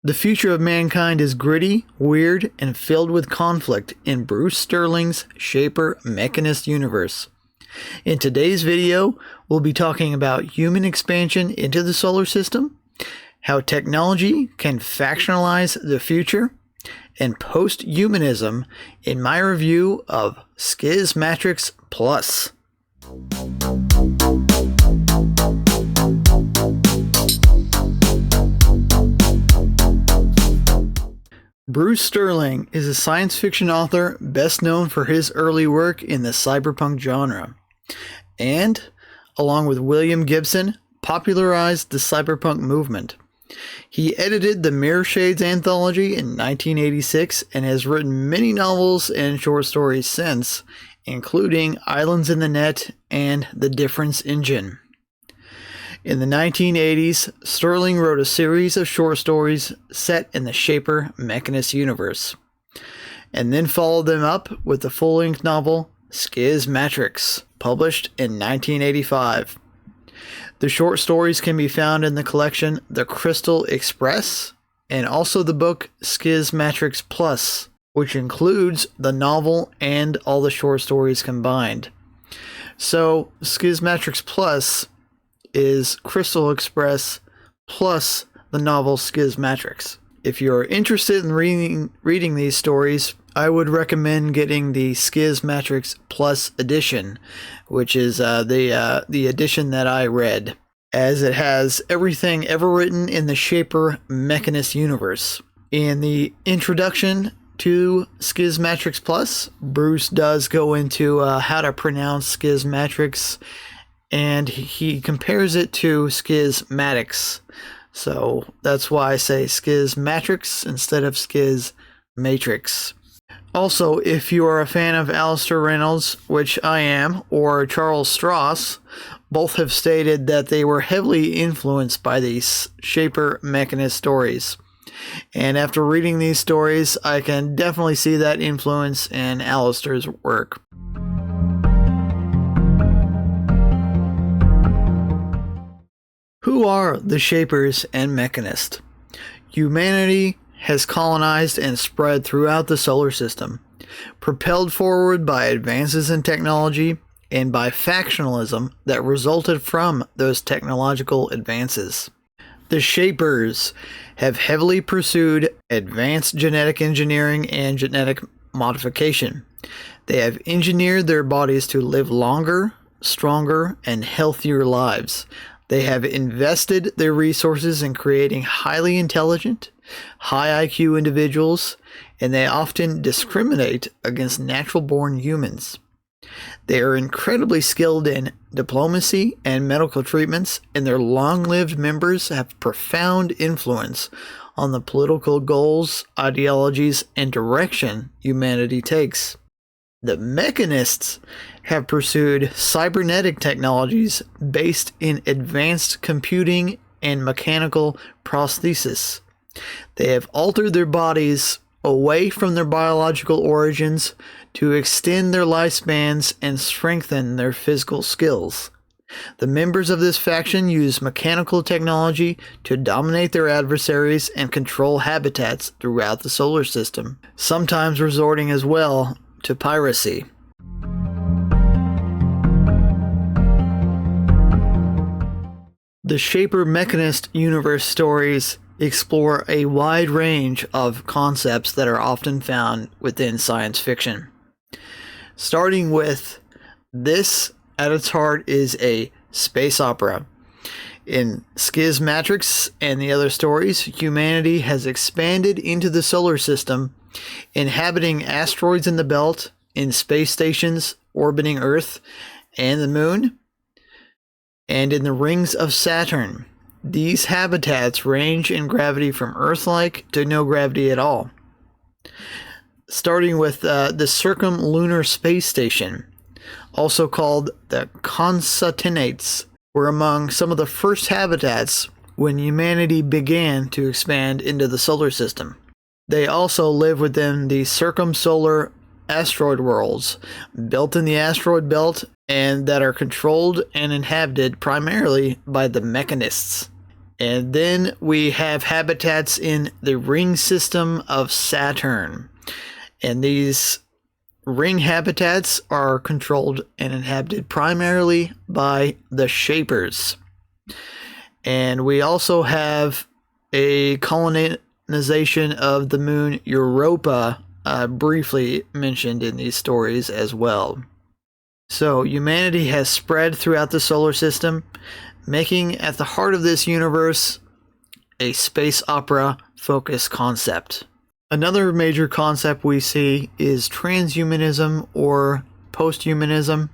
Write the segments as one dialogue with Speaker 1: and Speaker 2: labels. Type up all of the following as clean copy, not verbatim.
Speaker 1: The future of mankind is gritty, weird, and filled with conflict in Bruce Sterling's Shaper Mechanist universe. In today's video, we'll be talking about human expansion into the solar system, how technology can factionalize the future, and post-humanism in my review of Schismatrix Plus. Bruce Sterling is a science fiction author best known for his early work in the cyberpunk genre, and, along with William Gibson, popularized the cyberpunk movement. He edited the Mirror Shades anthology in 1986 and has written many novels and short stories since, including Islands in the Net and The Difference Engine. In the 1980s, Sterling wrote a series of short stories set in the Shaper Mechanist universe, and then followed them up with the full-length novel Schismatrix, published in 1985. The short stories can be found in the collection The Crystal Express, and also the book Schismatrix Plus, which includes the novel and all the short stories combined. So, Schismatrix Plus is Crystal Express plus the novel Schismatrix. If you're interested in reading these stories, I would recommend getting the Schismatrix Plus edition, which is the edition that I read, as it has everything ever written in the Shaper Mechanist universe. In the introduction to Schismatrix Plus, Bruce does go into how to pronounce Schismatrix, and he compares it to Schismatics. So that's why I say Schismatrix instead of Schismatrix. Also, if you are a fan of Alastair Reynolds, which I am, or Charles Stross, both have stated that they were heavily influenced by these Shaper Mechanist stories. And after reading these stories, I can definitely see that influence in Alastair's work. Who are the Shapers and Mechanists? Humanity has colonized and spread throughout the solar system, propelled forward by advances in technology and by factionalism that resulted from those technological advances. The Shapers have heavily pursued advanced genetic engineering and genetic modification. They have engineered their bodies to live longer, stronger, and healthier lives. They have invested their resources in creating highly intelligent, high IQ individuals, and they often discriminate against natural-born humans. They are incredibly skilled in diplomacy and medical treatments, and their long-lived members have profound influence on the political goals, ideologies, and direction humanity takes. The Mechanists have pursued cybernetic technologies based in advanced computing and mechanical prosthesis. They have altered their bodies away from their biological origins to extend their lifespans and strengthen their physical skills. The members of this faction use mechanical technology to dominate their adversaries and control habitats throughout the solar system, sometimes resorting as well to piracy. The Shaper Mechanist universe stories explore a wide range of concepts that are often found within science fiction. Starting with, this at its heart is a space opera. In Schismatrix and the other stories, humanity has expanded into the solar system, inhabiting asteroids in the belt, in space stations orbiting Earth and the Moon, and in the rings of Saturn. These habitats range in gravity from Earth-like to no gravity at all. Starting with the Circumlunar Space Station, also called the Consonantes, were among some of the first habitats when humanity began to expand into the solar system. They also live within the circumsolar asteroid worlds, built in the asteroid belt, and that are controlled and inhabited primarily by the Mechanists. And then we have habitats in the ring system of Saturn. And these ring habitats are controlled and inhabited primarily by the Shapers. And we also have a colonization of the moon Europa, briefly mentioned in these stories as well. So humanity has spread throughout the solar system, making at the heart of this universe a space opera focused concept. Another major concept we see is transhumanism or posthumanism.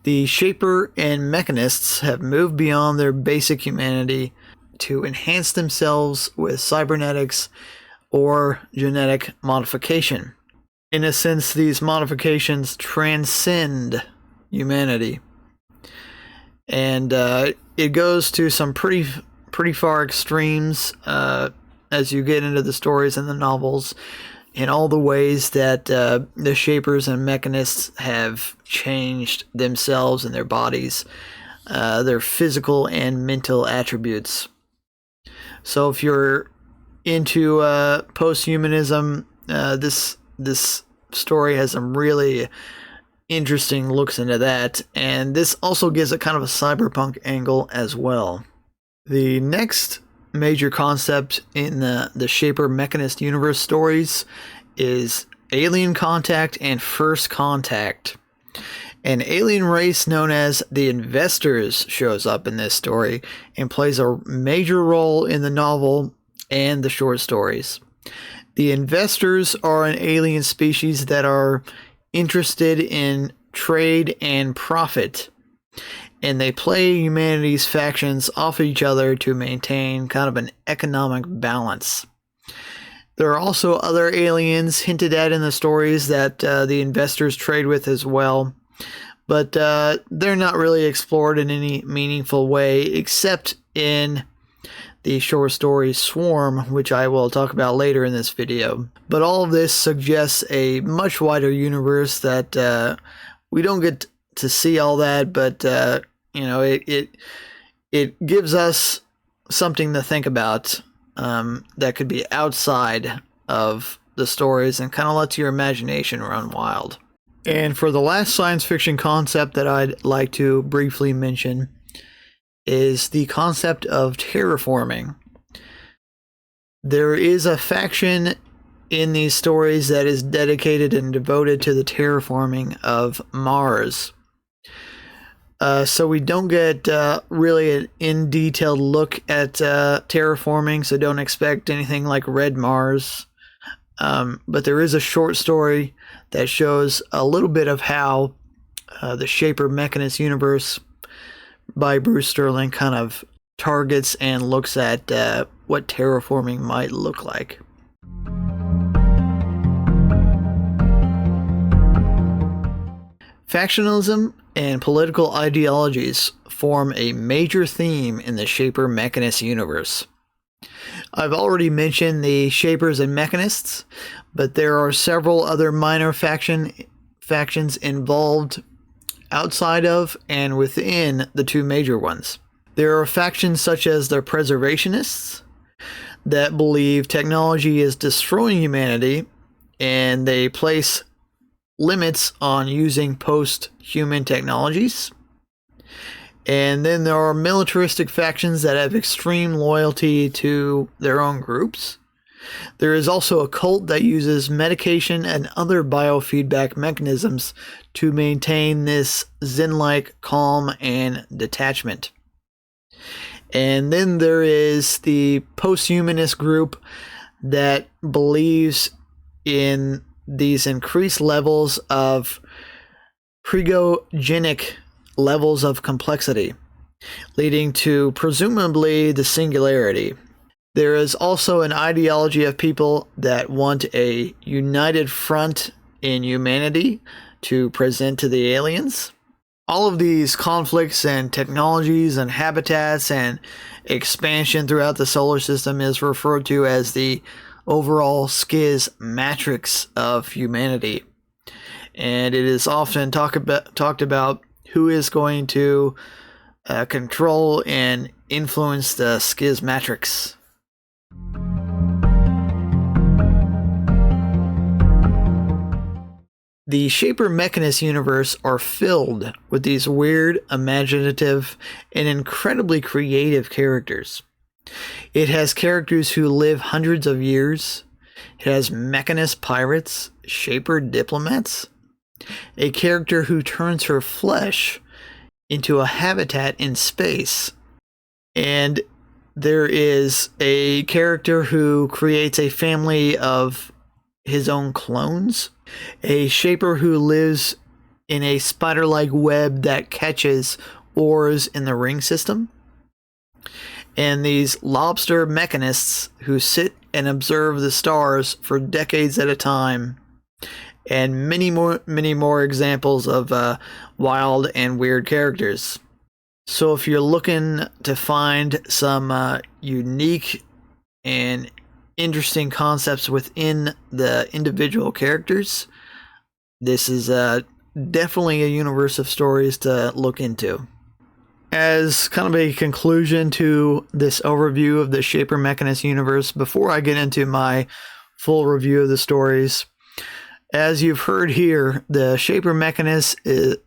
Speaker 1: The Shaper and Mechanists have moved beyond their basic humanity to enhance themselves with cybernetics or genetic modification. In a sense, these modifications transcend humanity. And it goes to some pretty far extremes as you get into the stories and the novels, in all the ways that the Shapers and Mechanists have changed themselves and their bodies, their physical and mental attributes. So if you're into posthumanism, this story has some really interesting looks into that, and this also gives it kind of a cyberpunk angle as well. The next major concept in the Shaper Mechanist universe stories is alien contact and first contact. An alien race known as the Investors shows up in this story and plays a major role in the novel and the short stories. The Investors are an alien species that are interested in trade and profit, and they play humanity's factions off each other to maintain kind of an economic balance. There are also other aliens hinted at in the stories that the Investors trade with as well, but they're not really explored in any meaningful way except in the short story Swarm, which I will talk about later in this video. But all of this suggests a much wider universe that we don't get to see all that, but it gives us something to think about that could be outside of the stories and kind of lets your imagination run wild. And for the last science fiction concept that I'd like to briefly mention is the concept of terraforming. There is a faction in these stories that is dedicated and devoted to the terraforming of Mars. So we don't get really an in-detailed look at terraforming, so don't expect anything like Red Mars. But there is a short story that shows a little bit of how the Shaper Mechanist universe by Bruce Sterling kind of targets and looks at what terraforming might look like. Factionalism and political ideologies form a major theme in the Shaper Mechanist universe. I've already mentioned the Shapers and Mechanists, but there are several other minor factions involved outside of and within the two major ones. There are factions such as the Preservationists that believe technology is destroying humanity, and they place limits on using post-human technologies. And then there are militaristic factions that have extreme loyalty to their own groups. There is also a cult that uses medication and other biofeedback mechanisms to maintain this zen-like calm and detachment. And then there is the post-humanist group that believes in these increased levels of pregogenic levels of complexity, leading to presumably the singularity. There is also an ideology of people that want a united front in humanity to present to the aliens. All of these conflicts and technologies and habitats and expansion throughout the solar system is referred to as the overall Schismatrix of humanity. And it is often talked about who is going to control and influenced the Schismatrix. The Shaper Mechanist universe are filled with these weird, imaginative, and incredibly creative characters. It has characters who live hundreds of years. It has Mechanist pirates, Shaper diplomats, a character who turns her flesh into a habitat in space, and there is a character who creates a family of his own clones, a Shaper who lives in a spider-like web that catches ores in the ring system, and these lobster mechanists who sit and observe the stars for decades at a time, and many more examples of wild and weird characters. So if you're looking to find some unique and interesting concepts within the individual characters, this is definitely a universe of stories to look into. As kind of a conclusion to this overview of the Shaper Mechanist universe, before I get into my full review of the stories, as you've heard here, the Shaper Mechanist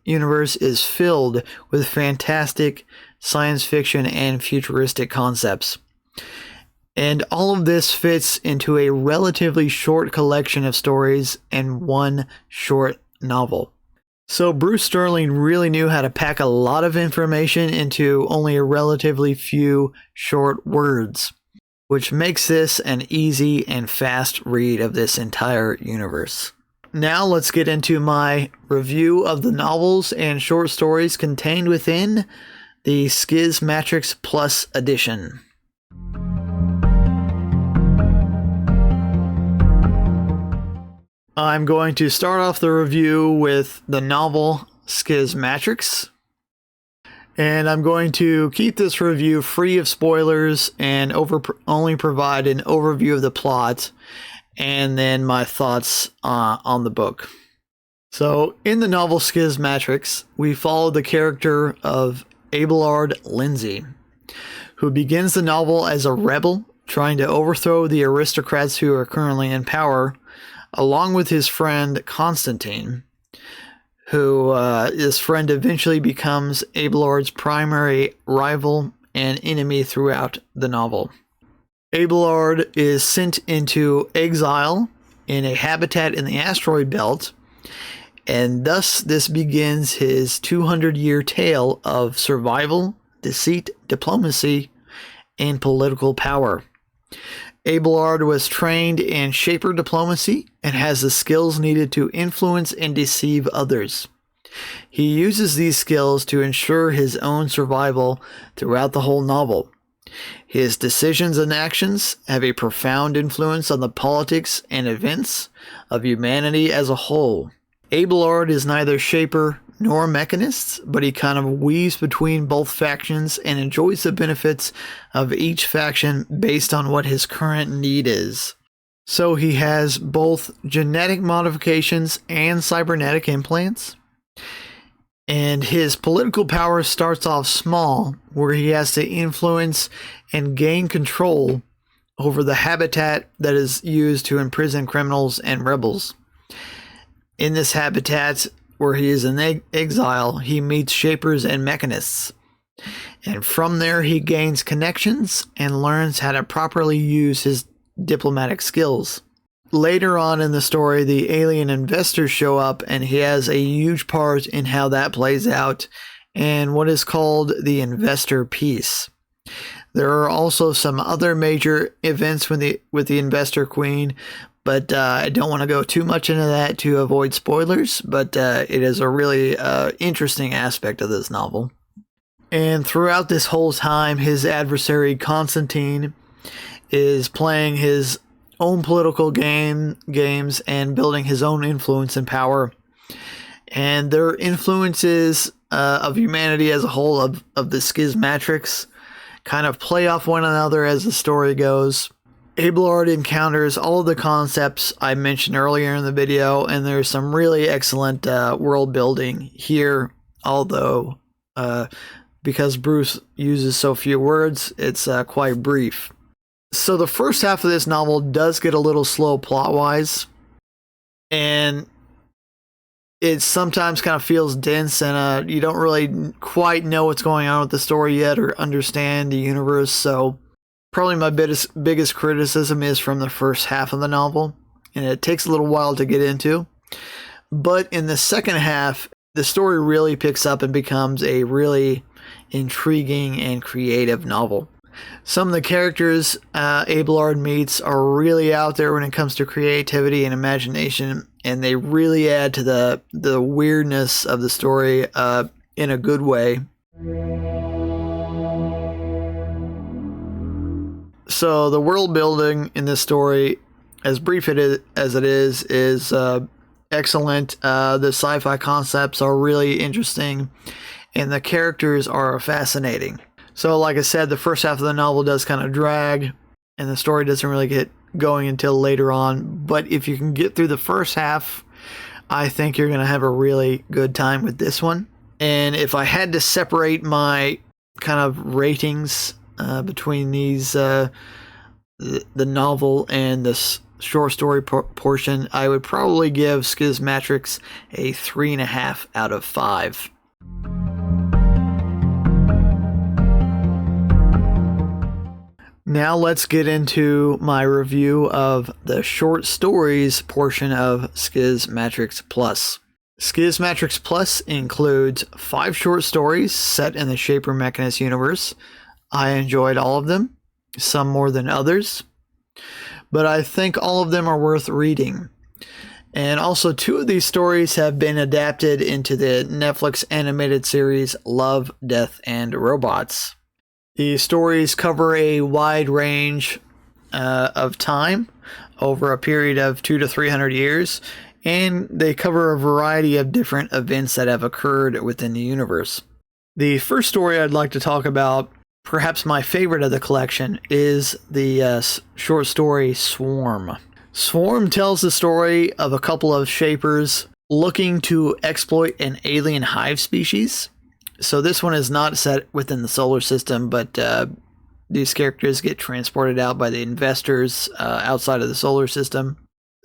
Speaker 1: universe is filled with fantastic science fiction and futuristic concepts. And all of this fits into a relatively short collection of stories and one short novel. So Bruce Sterling really knew how to pack a lot of information into only a relatively few short words, which makes this an easy and fast read of this entire universe. Now let's get into my review of the novels and short stories contained within the Schismatrix Plus edition. I'm going to start off the review with the novel Schismatrix, and I'm going to keep this review free of spoilers and only provide an overview of the plot and then my thoughts on the book. So, in the novel Schismatrix, we follow the character of Abelard Lindsay, who begins the novel as a rebel trying to overthrow the aristocrats who are currently in power, along with his friend Constantine, who this friend eventually becomes Abelard's primary rival and enemy throughout the novel. Abelard is sent into exile in a habitat in the asteroid belt, and thus this begins his 200-year tale of survival, deceit, diplomacy, and political power. Abelard was trained in Shaper diplomacy and has the skills needed to influence and deceive others. He uses these skills to ensure his own survival throughout the whole novel. His decisions and actions have a profound influence on the politics and events of humanity as a whole. Abelard is neither Shaper nor Mechanist, but he kind of weaves between both factions and enjoys the benefits of each faction based on what his current need is. So he has both genetic modifications and cybernetic implants. And his political power starts off small, where he has to influence and gain control over the habitat that is used to imprison criminals and rebels. In this habitat, where he is in exile, he meets Shapers and Mechanists. And from there, he gains connections and learns how to properly use his diplomatic skills. Later on in the story, the alien investors show up, and he has a huge part in how that plays out and what is called the investor piece. There are also some other major events with the investor queen, but I don't want to go too much into that to avoid spoilers, but it is a really interesting aspect of this novel. And throughout this whole time, his adversary Constantine is playing his own political games and building his own influence and power. And their influences of humanity as a whole, of the Schismatrix, kind of play off one another as the story goes. Abelard encounters all of the concepts I mentioned earlier in the video, and there's some really excellent world building here, although because Bruce uses so few words, it's quite brief. So the first half of this novel does get a little slow plot-wise, and it sometimes kind of feels dense, and you don't really quite know what's going on with the story yet or understand the universe. So probably my biggest criticism is from the first half of the novel, and it takes a little while to get into. But in the second half, the story really picks up and becomes a really intriguing and creative novel. Some of the characters Abelard meets are really out there when it comes to creativity and imagination, and they really add to the weirdness of the story in a good way. So the world building in this story, as brief as it is excellent. The sci-fi concepts are really interesting, and the characters are fascinating. So like I said, the first half of the novel does kind of drag, and the story doesn't really get going until later on. But if you can get through the first half, I think you're going to have a really good time with this one. And if I had to separate my kind of ratings between these, the novel and this short story portion, I would probably give Schismatrix a 3.5 out of 5. Now let's get into my review of the short stories portion of Schismatrix Plus. Schismatrix Plus includes 5 short stories set in the Shaper Mechanist universe. I enjoyed all of them, some more than others, but I think all of them are worth reading. And also 2 of these stories have been adapted into the Netflix animated series Love, Death, and Robots. The stories cover a wide range of time over a period of 200 to 300 years, and they cover a variety of different events that have occurred within the universe. The first story I'd like to talk about, perhaps my favorite of the collection, is the short story Swarm. Swarm tells the story of a couple of shapers looking to exploit an alien hive species. So this one is not set within the solar system, but these characters get transported out by the investors outside of the solar system.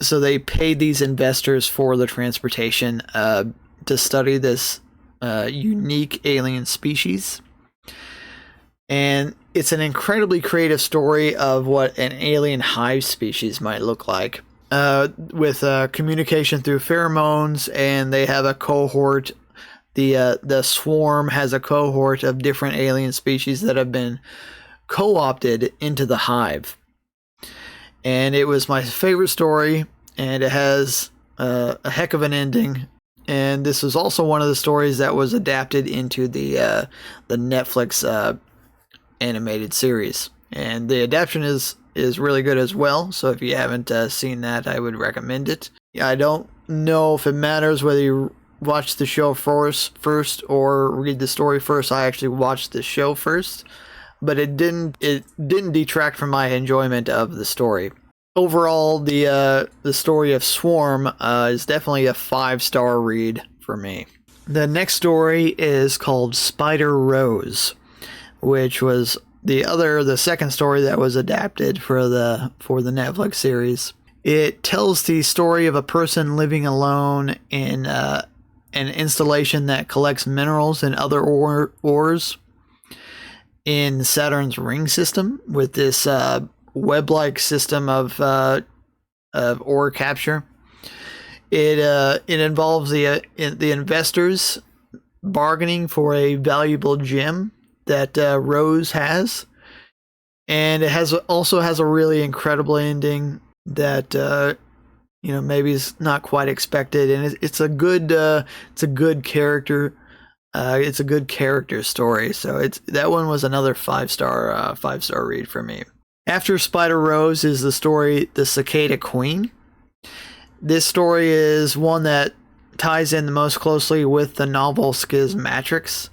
Speaker 1: So they paid these investors for the transportation to study this unique alien species. And it's an incredibly creative story of what an alien hive species might look like, with communication through pheromones, and they have a cohort. The swarm has a cohort of different alien species that have been co-opted into the hive. And it was my favorite story, and it has a heck of an ending. And this was also one of the stories that was adapted into the Netflix animated series. And the adaptation is really good as well. So if you haven't seen that, I would recommend it. I don't know if it matters whether you watch the show first or read the story first. I actually watched the show first, but it didn't detract from my enjoyment of the story. Overall, the story of Swarm is definitely a 5-star read for me. The next story is called Spider Rose, which was the second story that was adapted for the Netflix series. It tells the story of a person living alone in an installation that collects minerals and other ores in Saturn's ring system, with this web-like system of ore capture. It involves the investors bargaining for a valuable gem that Rose has, and it also has a really incredible ending that maybe is not quite expected, and it's a good character. It's a good character story. So that one was another 5-star read for me. After Spider Rose is the story The Cicada Queen. This story is one that ties in the most closely with the novel Schismatrix.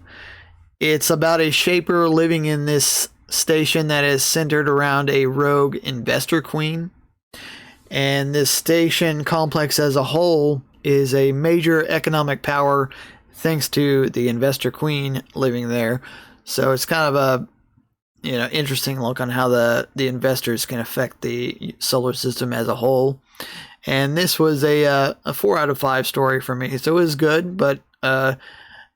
Speaker 1: It's about a shaper living in this station that is centered around a rogue investor queen. And this station complex as a whole is a major economic power thanks to the investor queen living there. So it's kind of a interesting look on how the investors can affect the solar system as a whole. And this was a 4 out of 5 story for me. So it was good, but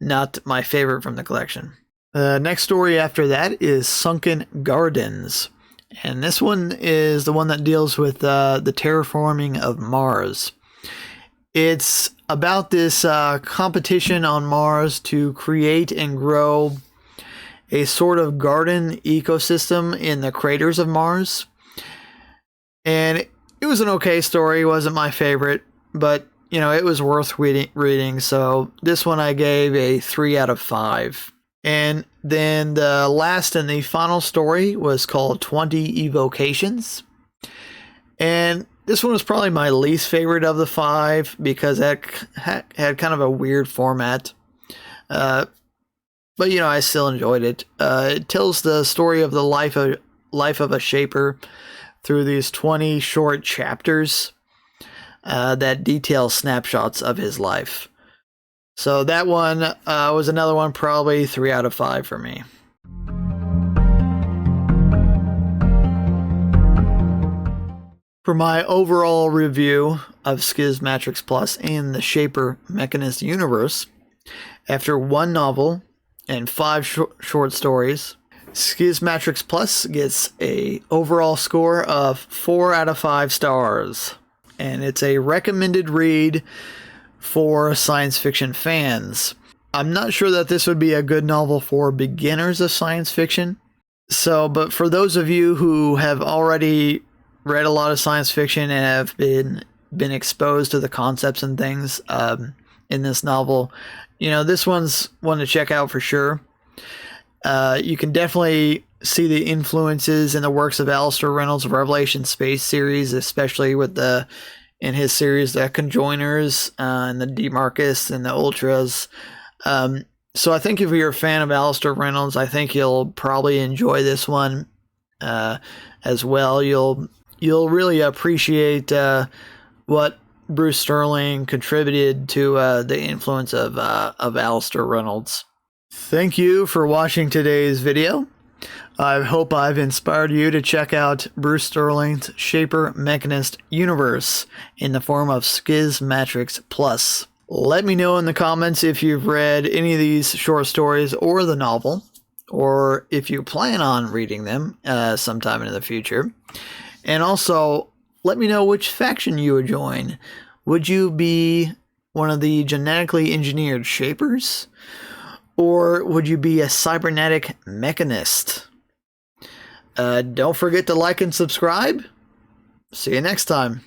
Speaker 1: not my favorite from the collection. The next story after that is Sunken Gardens. And this one is the one that deals with the terraforming of Mars. It's about this competition on Mars to create and grow a sort of garden ecosystem in the craters of Mars. And it was an okay story. It wasn't my favorite, but it was worth reading. So this one I gave a 3 out of 5. And then the last and the final story was called 20 Evocations. And this one was probably my least favorite of the 5 because it had kind of a weird format. But I still enjoyed it. It tells the story of the life of a shaper through these 20 short chapters that detail snapshots of his life. So that one was another one, probably 3 out of 5 for me. For my overall review of Schismatrix Plus and the Shaper Mechanist universe, after one novel and 5 short stories, Schismatrix Plus gets a overall score of 4 out of 5 stars. And it's a recommended read for science fiction fans. I'm not sure that this would be a good novel for beginners of science fiction. But for those of you who have already read a lot of science fiction and have been exposed to the concepts and things in this novel, this one's one to check out for sure. You can definitely see the influences in the works of Alastair Reynolds' Revelation Space series, especially in his series, the Conjoiners and the Demarcus and the Ultras. So I think if you're a fan of Alastair Reynolds, I think you'll probably enjoy this one as well. You'll really appreciate what Bruce Sterling contributed to the influence of Alastair Reynolds. Thank you for watching today's video. I hope I've inspired you to check out Bruce Sterling's Shaper Mechanist universe in the form of Schismatrix Plus. Let me know in the comments if you've read any of these short stories or the novel, or if you plan on reading them sometime in the future. And also, let me know which faction you would join. Would you be one of the genetically engineered Shapers? Or would you be a cybernetic mechanist? Don't forget to like and subscribe. See you next time.